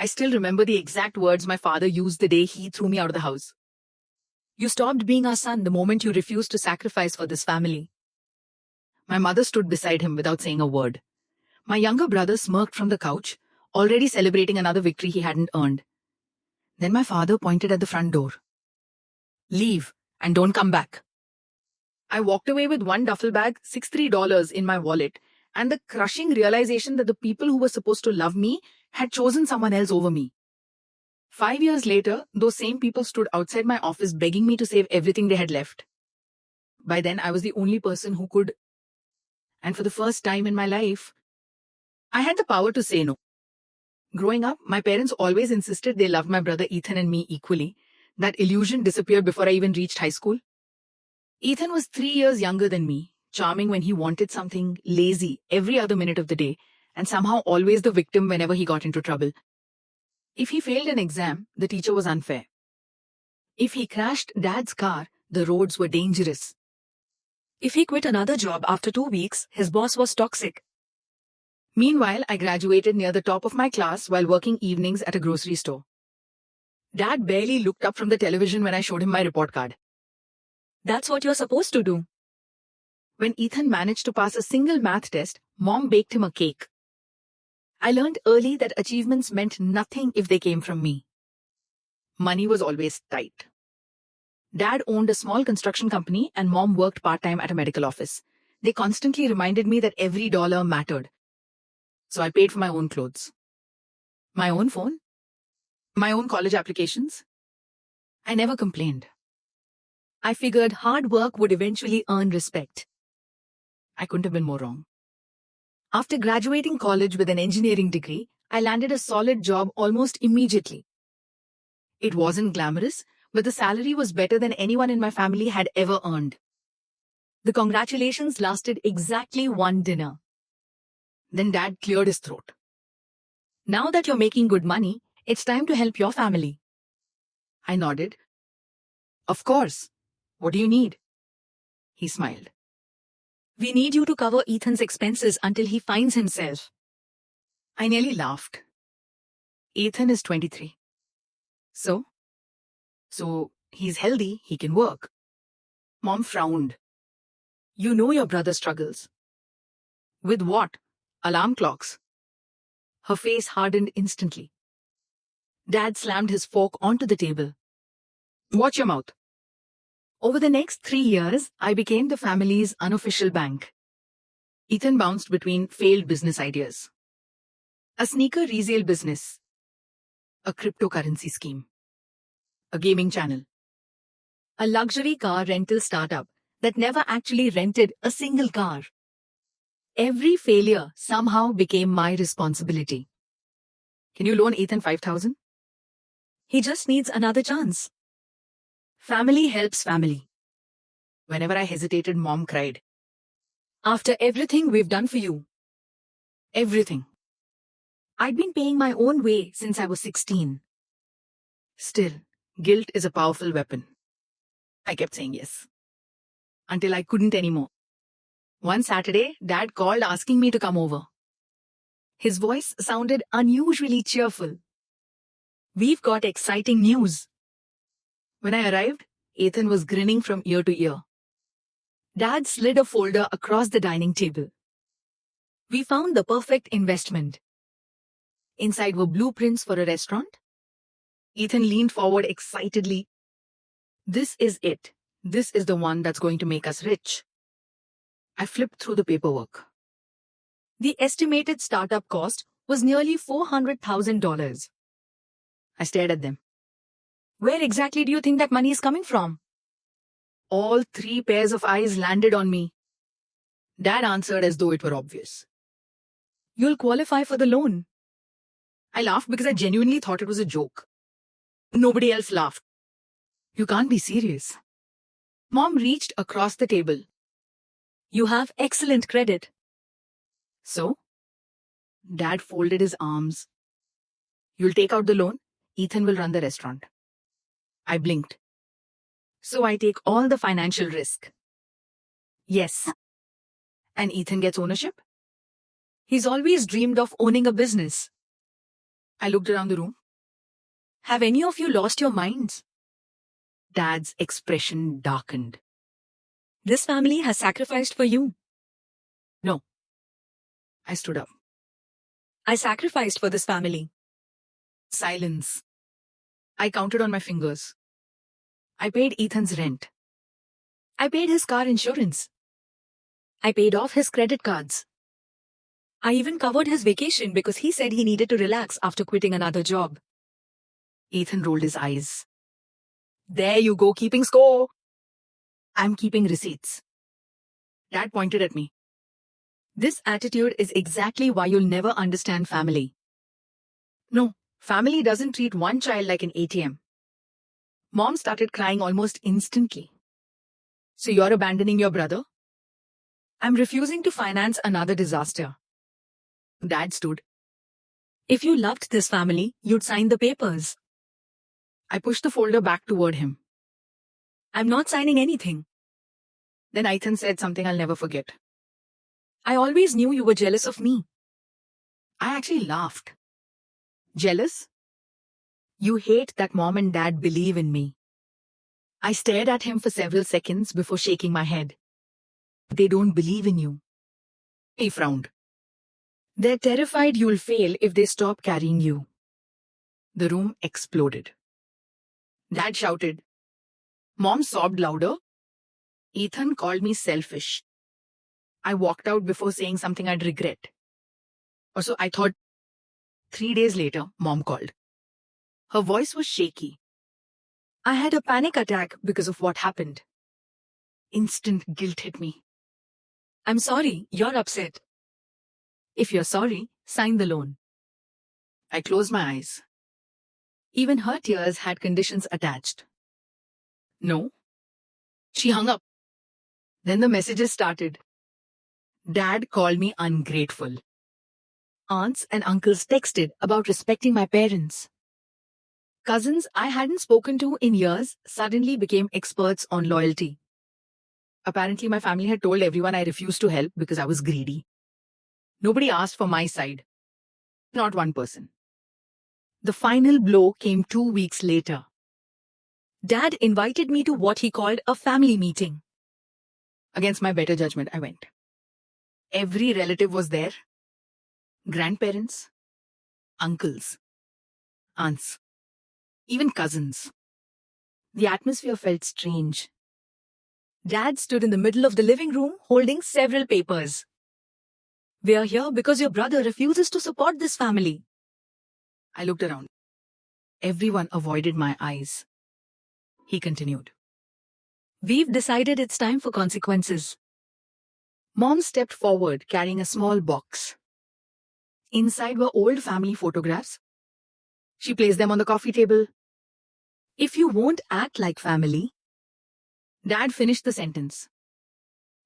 I still remember the exact words my father used the day he threw me out of the house. "You stopped being our son the moment you refused to sacrifice for this family." My mother stood beside him without saying a word. My younger brother smirked from the couch, already celebrating another victory he hadn't earned. Then my father pointed at the front door. "Leave, and don't come back." I walked away with one duffel bag, $63 in my wallet, and the crushing realization that the people who were supposed to love me had chosen someone else over me. 5 years later, those same people stood outside my office begging me to save everything they had left. By then, I was the only person who could, and for the first time in my life, I had the power to say no. Growing up, my parents always insisted they loved my brother Ethan and me equally. That illusion disappeared before I even reached high school. Ethan was 3 years younger than me, charming when he wanted something, lazy every other minute of the day, and somehow always the victim whenever he got into trouble. If he failed an exam, the teacher was unfair. If he crashed Dad's car, the roads were dangerous. If he quit another job after 2 weeks, his boss was toxic. Meanwhile, I graduated near the top of my class while working evenings at a grocery store. Dad barely looked up from the television when I showed him my report card. That's what you're supposed to do. When Ethan managed to pass a single math test, Mom baked him a cake. I learned early that achievements meant nothing if they came from me. Money was always tight. Dad owned a small construction company and Mom worked part-time at a medical office. They constantly reminded me that every dollar mattered. So I paid for my own clothes, my own phone, my own college applications. I never complained. I figured hard work would eventually earn respect. I couldn't have been more wrong. After graduating college with an engineering degree, I landed a solid job almost immediately. It wasn't glamorous, but the salary was better than anyone in my family had ever earned. The congratulations lasted exactly one dinner. Then Dad cleared his throat. "Now that you're making good money, it's time to help your family." I nodded. "Of course. What do you need?" He smiled. "We need you to cover Ethan's expenses until he finds himself." I nearly laughed. Ethan is 23. So he's healthy, he can work. Mom frowned. "You know your brother struggles." "With what? Alarm clocks?" Her face hardened instantly. Dad slammed his fork onto the table. "Watch your mouth." Over the next 3 years, I became the family's unofficial bank. Ethan bounced between failed business ideas. A sneaker resale business. A cryptocurrency scheme. A gaming channel. A luxury car rental startup that never actually rented a single car. Every failure somehow became my responsibility. "Can you loan Ethan $5,000? He just needs another chance." Family helps family. Whenever I hesitated, Mom cried. "After everything we've done for you." Everything. I'd been paying my own way since I was 16. Still, guilt is a powerful weapon. I kept saying yes. Until I couldn't anymore. One Saturday, Dad called asking me to come over. His voice sounded unusually cheerful. "We've got exciting news." When I arrived, Ethan was grinning from ear to ear. Dad slid a folder across the dining table. "We found the perfect investment." Inside were blueprints for a restaurant. Ethan leaned forward excitedly. "This is it. This is the one that's going to make us rich." I flipped through the paperwork. The estimated startup cost was nearly $400,000. I stared at them. "Where exactly do you think that money is coming from?" All 3 pairs of eyes landed on me. Dad answered as though it were obvious. "You'll qualify for the loan." I laughed because I genuinely thought it was a joke. Nobody else laughed. "You can't be serious." Mom reached across the table. "You have excellent credit." "So?" Dad folded his arms. "You'll take out the loan, Ethan will run the restaurant." I blinked. "So I take all the financial risk?" "Yes." "And Ethan gets ownership?" "He's always dreamed of owning a business." I looked around the room. Have any of you lost your minds? Dad's expression darkened. This family has sacrificed for you. No. I stood up. I sacrificed for this family. Silence. I counted on my fingers. I paid Ethan's rent. I paid his car insurance. I paid off his credit cards. I even covered his vacation because he said he needed to relax after quitting another job. Ethan rolled his eyes. There you go, keeping score. I'm keeping receipts. Dad pointed at me. This attitude is exactly why you'll never understand family. No, family doesn't treat one child like an ATM. Mom started crying almost instantly. So you're abandoning your brother? I'm refusing to finance another disaster. Dad stood. If you loved this family, you'd sign the papers. I pushed the folder back toward him. I'm not signing anything. Then Ethan said something I'll never forget. I always knew you were jealous of me. I actually laughed. Jealous? You hate that Mom and Dad believe in me. I stared at him for several seconds before shaking my head. They don't believe in you. He frowned. They're terrified you'll fail if they stop carrying you. The room exploded. Dad shouted. Mom sobbed louder. Ethan called me selfish. I walked out before saying something I'd regret. Or so I thought. 3 days later, Mom called. Her voice was shaky. I had a panic attack because of what happened. Instant guilt hit me. I'm sorry, you're upset. If you're sorry, sign the loan. I closed my eyes. Even her tears had conditions attached. No. She hung up. Then the messages started. Dad called me ungrateful. Aunts and uncles texted about respecting my parents. Cousins I hadn't spoken to in years suddenly became experts on loyalty. Apparently, my family had told everyone I refused to help because I was greedy. Nobody asked for my side. Not one person. The final blow came 2 weeks later. Dad invited me to what he called a family meeting. Against my better judgment, I went. Every relative was there. Grandparents, uncles, aunts, even cousins. The atmosphere felt strange. Dad stood in the middle of the living room holding several papers. We are here because your brother refuses to support this family. I looked around. Everyone avoided my eyes. He continued. We've decided it's time for consequences. Mom stepped forward carrying a small box. Inside were old family photographs. She placed them on the coffee table. If you won't act like family. Dad finished the sentence.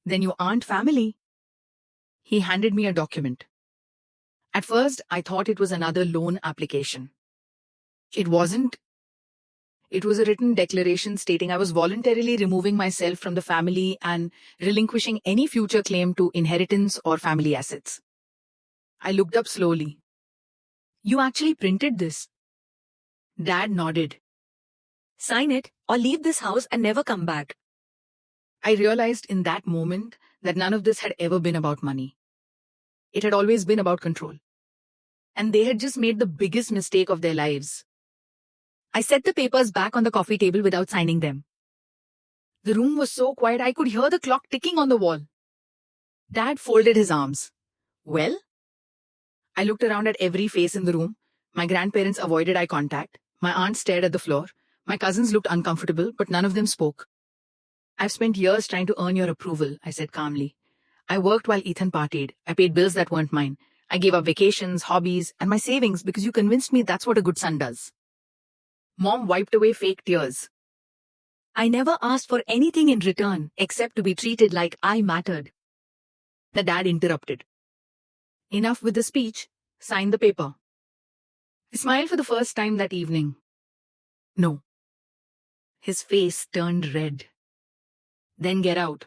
Then you aren't family. He handed me a document. At first, I thought it was another loan application. It wasn't. It was a written declaration stating I was voluntarily removing myself from the family and relinquishing any future claim to inheritance or family assets. I looked up slowly. You actually printed this? Dad nodded. Sign it or leave this house and never come back. I realized in that moment that none of this had ever been about money. It had always been about control. And they had just made the biggest mistake of their lives. I set the papers back on the coffee table without signing them. The room was so quiet I could hear the clock ticking on the wall. Dad folded his arms. Well? I looked around at every face in the room. My grandparents avoided eye contact. My aunt stared at the floor. My cousins looked uncomfortable, but none of them spoke. I've spent years trying to earn your approval, I said calmly. I worked while Ethan partied. I paid bills that weren't mine. I gave up vacations, hobbies, and my savings because you convinced me that's what a good son does. Mom wiped away fake tears. I never asked for anything in return except to be treated like I mattered. The dad interrupted. Enough with the speech. Sign the paper. He smiled for the first time that evening. No. His face turned red. Then get out.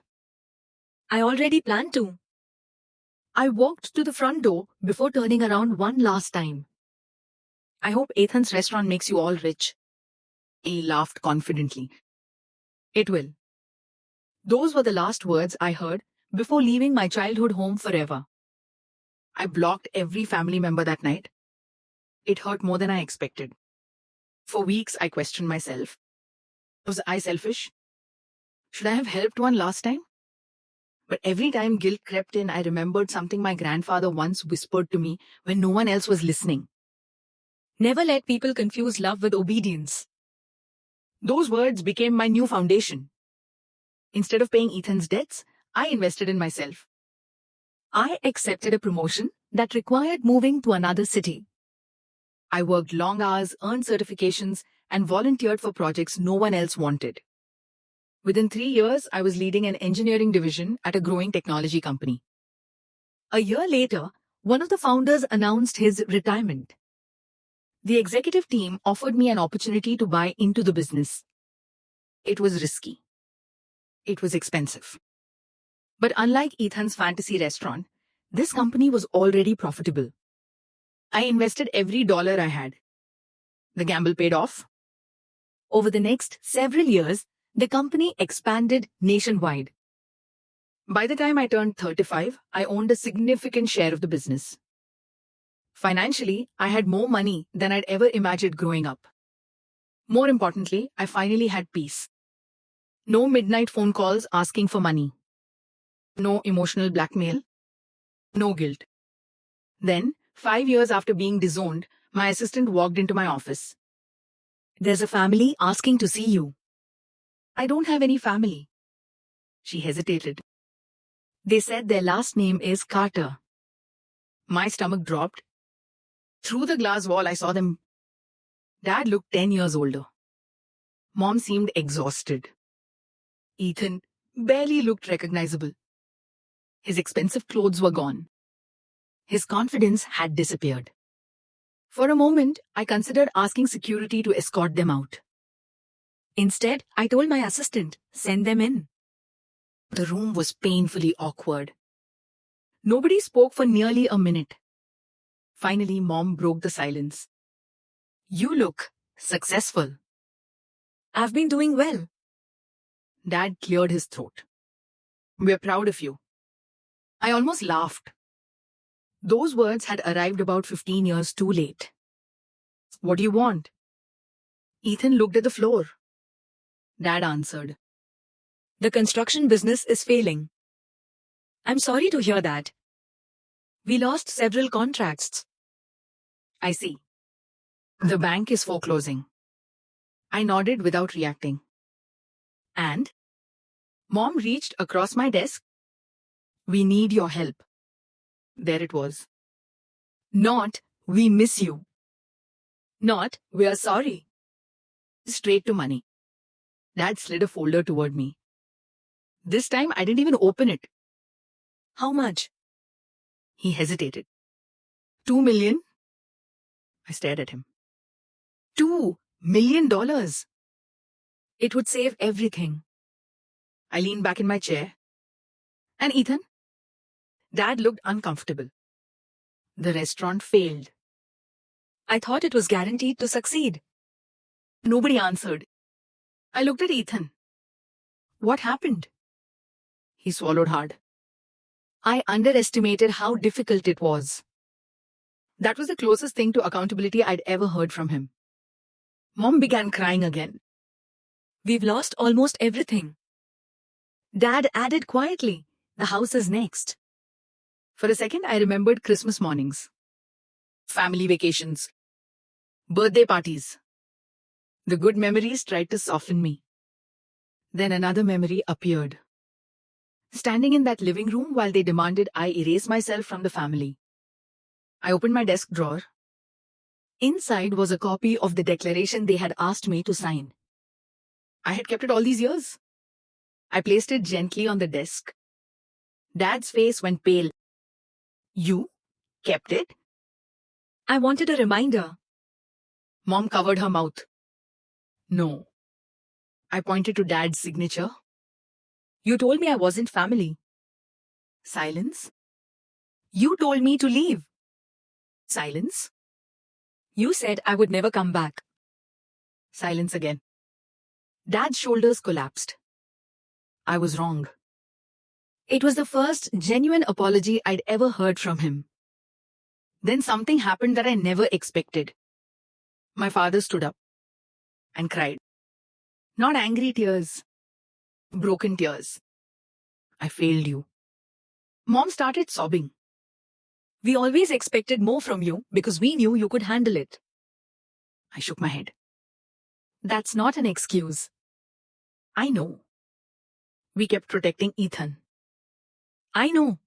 I already planned to. I walked to the front door before turning around one last time. I hope Ethan's restaurant makes you all rich. He laughed confidently. It will. Those were the last words I heard before leaving my childhood home forever. I blocked every family member that night. It hurt more than I expected. For weeks, I questioned myself. Was I selfish? Should I have helped one last time? But every time guilt crept in, I remembered something my grandfather once whispered to me when no one else was listening. Never let people confuse love with obedience. Those words became my new foundation. Instead of paying Ethan's debts, I invested in myself. I accepted a promotion that required moving to another city. I worked long hours, earned certifications, and volunteered for projects no one else wanted. Within 3 years, I was leading an engineering division at a growing technology company. A year later, one of the founders announced his retirement. The executive team offered me an opportunity to buy into the business. It was risky. It was expensive. But unlike Ethan's fantasy restaurant, this company was already profitable. I invested every dollar I had. The gamble paid off. Over the next several years, the company expanded nationwide. By the time I turned 35, I owned a significant share of the business. Financially, I had more money than I'd ever imagined growing up. More importantly, I finally had peace. No midnight phone calls asking for money. No emotional blackmail. No guilt. Then, 5 years after being disowned, my assistant walked into my office. "There's a family asking to see you." "I don't have any family." She hesitated. "They said their last name is Carter." My stomach dropped. Through the glass wall, I saw them. Dad looked 10 years older. Mom seemed exhausted. Ethan barely looked recognizable. His expensive clothes were gone. His confidence had disappeared. For a moment, I considered asking security to escort them out. Instead, I told my assistant, "Send them in." The room was painfully awkward. Nobody spoke for nearly a minute. Finally, Mom broke the silence. "You look successful." "I've been doing well." Dad cleared his throat. "We're proud of you." I almost laughed. Those words had arrived about 15 years too late. "What do you want?" Ethan looked at the floor. Dad answered, "The construction business is failing." "I'm sorry to hear that." "We lost several contracts." "I see. The bank is foreclosing." I nodded without reacting. "And?" Mom reached across my desk. "We need your help." There it was. Not, "We miss you." Not, "We are sorry." Straight to money. Dad slid a folder toward me. This time I didn't even open it. "How much?" He hesitated. $2 million? I stared at him. $2 million? It would save everything. I leaned back in my chair. "And Ethan?" Dad looked uncomfortable. "The restaurant failed." "I thought it was guaranteed to succeed." Nobody answered. I looked at Ethan. "What happened?" He swallowed hard. I underestimated how difficult it was. That was the closest thing to accountability I'd ever heard from him. Mom began crying again. "We've lost almost everything." Dad added quietly, "The house is next." For a second, I remembered Christmas mornings, family vacations, birthday parties. The good memories tried to soften me. Then another memory appeared. Standing in that living room while they demanded I erase myself from the family. I opened my desk drawer. Inside was a copy of the declaration they had asked me to sign. I had kept it all these years. I placed it gently on the desk. Dad's face went pale. "You kept it?" "I wanted a reminder." Mom covered her mouth. "No." I pointed to Dad's signature. "You told me I wasn't family." Silence. "You told me to leave." Silence. You said I would never come back. Silence again. Dad's shoulders collapsed. I was wrong. It was the first genuine apology I'd ever heard from him. Then something happened that I never expected. My father stood up and cried. Not angry tears, broken tears. I failed you. Mom started sobbing. We always expected more from you because we knew you could handle it. I shook my head. That's not an excuse. I know. We kept protecting Ethan. I know.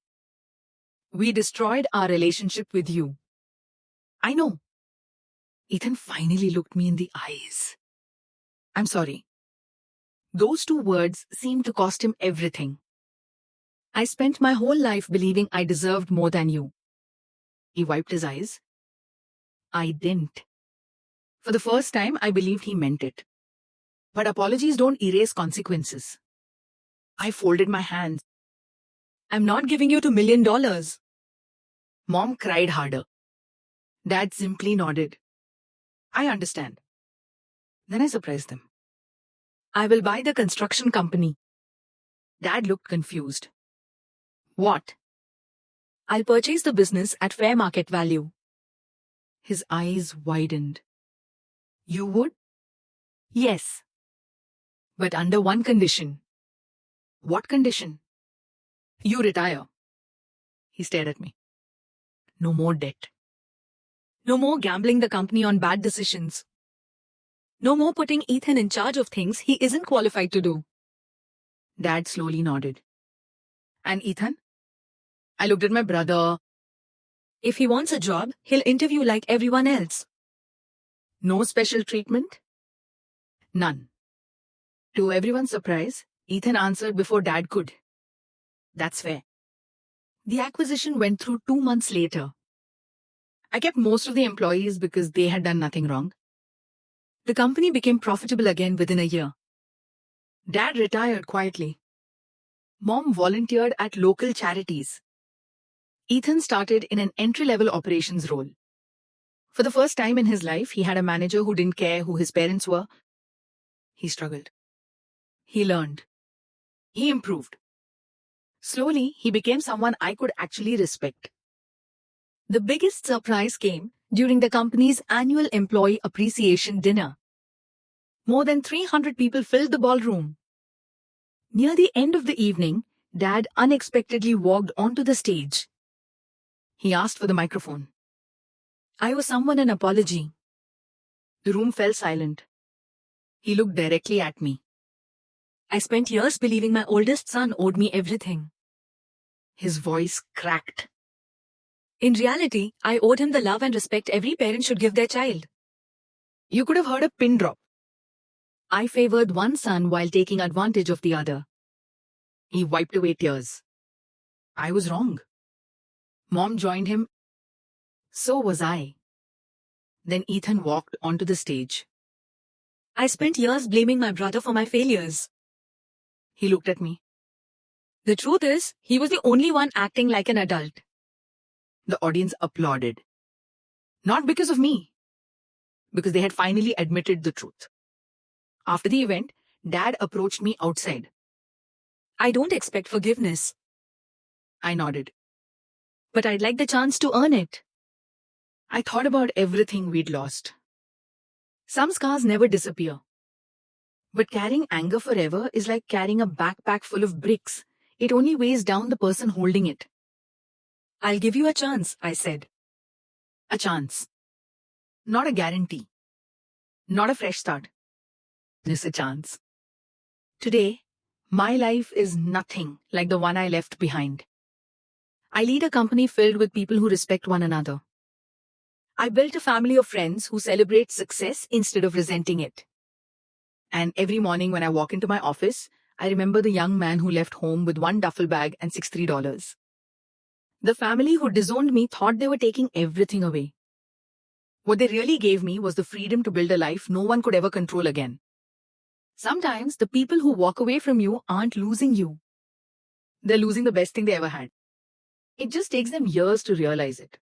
We destroyed our relationship with you. I know. Ethan finally looked me in the eyes. I'm sorry. Those two words seemed to cost him everything. I spent my whole life believing I deserved more than you. He wiped his eyes. I didn't. For the first time, I believed he meant it. But apologies don't erase consequences. I folded my hands. I'm not giving you $2 million. Mom cried harder. Dad simply nodded. I understand. Then I surprised them. I will buy the construction company. Dad looked confused. What? I'll purchase the business at fair market value. His eyes widened. You would? Yes. But under one condition. What condition? You retire. He stared at me. No more debt. No more gambling the company on bad decisions. No more putting Ethan in charge of things he isn't qualified to do. Dad slowly nodded. And Ethan? I looked at my brother. If he wants a job, he'll interview like everyone else. No special treatment? None. To everyone's surprise, Ethan answered before Dad could. That's fair. The acquisition went through 2 months later. I kept most of the employees because they had done nothing wrong. The company became profitable again within a year. Dad retired quietly. Mom volunteered at local charities. Ethan started in an entry-level operations role. For the first time in his life, he had a manager who didn't care who his parents were. He struggled. He learned. He improved. Slowly, he became someone I could actually respect. The biggest surprise came during the company's annual employee appreciation dinner. More than 300 people filled the ballroom. Near the end of the evening, Dad unexpectedly walked onto the stage. He asked for the microphone. I owe someone an apology. The room fell silent. He looked directly at me. I spent years believing my oldest son owed me everything. His voice cracked. In reality, I owed him the love and respect every parent should give their child. You could have heard a pin drop. I favored one son while taking advantage of the other. He wiped away tears. I was wrong. Mom joined him. So was I. Then Ethan walked onto the stage. I spent years blaming my brother for my failures. He looked at me. The truth is, he was the only one acting like an adult. The audience applauded. Not because of me. Because they had finally admitted the truth. After the event, Dad approached me outside. I don't expect forgiveness. I nodded. But I'd like the chance to earn it. I thought about everything we'd lost. Some scars never disappear. But carrying anger forever is like carrying a backpack full of bricks. It only weighs down the person holding it. I'll give you a chance, I said. A chance. Not a guarantee. Not a fresh start. Just a chance. Today, my life is nothing like the one I left behind. I lead a company filled with people who respect one another. I built a family of friends who celebrate success instead of resenting it. And every morning when I walk into my office, I remember the young man who left home with one duffel bag and $63. The family who disowned me thought they were taking everything away. What they really gave me was the freedom to build a life no one could ever control again. Sometimes the people who walk away from you aren't losing you. They're losing the best thing they ever had. It just takes them years to realize it.